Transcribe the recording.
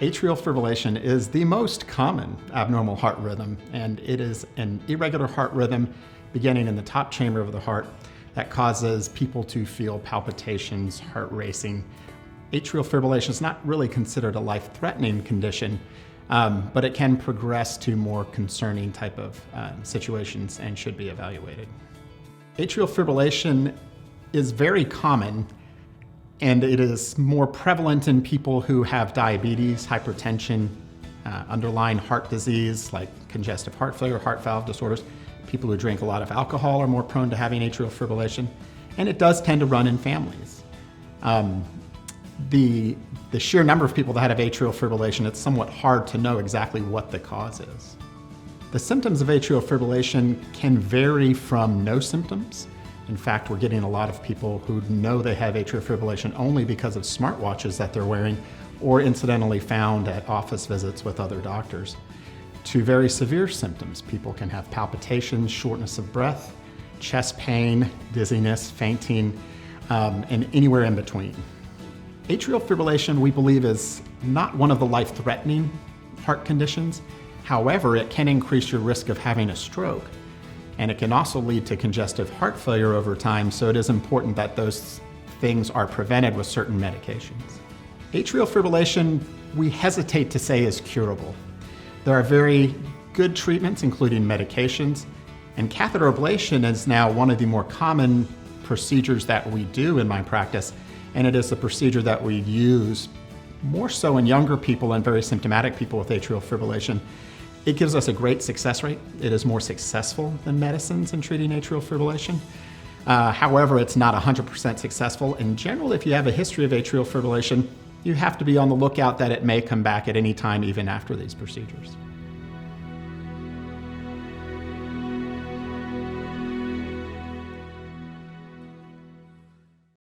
Atrial fibrillation is the most common abnormal heart rhythm, and it is an irregular heart rhythm beginning in the top chamber of the heart that causes people to feel palpitations, heart racing. Atrial fibrillation is not really considered a life-threatening condition, but it can progress to more concerning type of situations and should be evaluated. Atrial fibrillation is very common, and it is more prevalent in people who have diabetes, hypertension, underlying heart disease like congestive heart failure, heart valve disorders. People who drink a lot of alcohol are more prone to having atrial fibrillation, and it does tend to run in families. The sheer number of people that have atrial fibrillation, it's somewhat hard to know exactly what the cause is. The symptoms of atrial fibrillation can vary from no symptoms. In fact, we're getting a lot of people who know they have atrial fibrillation only because of smartwatches that they're wearing or incidentally found at office visits with other doctors, to very severe symptoms. People can have palpitations, shortness of breath, chest pain, dizziness, fainting, and anywhere in between. Atrial fibrillation, we believe, is not one of the life-threatening heart conditions. However, it can increase your risk of having a stroke, and it can also lead to congestive heart failure over time, so it is important that those things are prevented with certain medications. Atrial fibrillation, we hesitate to say is curable. There are very good treatments, including medications, and catheter ablation is now one of the more common procedures that we do in my practice, and it is a procedure that we use more so in younger people and very symptomatic people with atrial fibrillation. It gives us a great success rate. It is more successful than medicines in treating atrial fibrillation. However, it's not 100% successful. In general, if you have a history of atrial fibrillation, you have to be on the lookout that it may come back at any time, even after these procedures.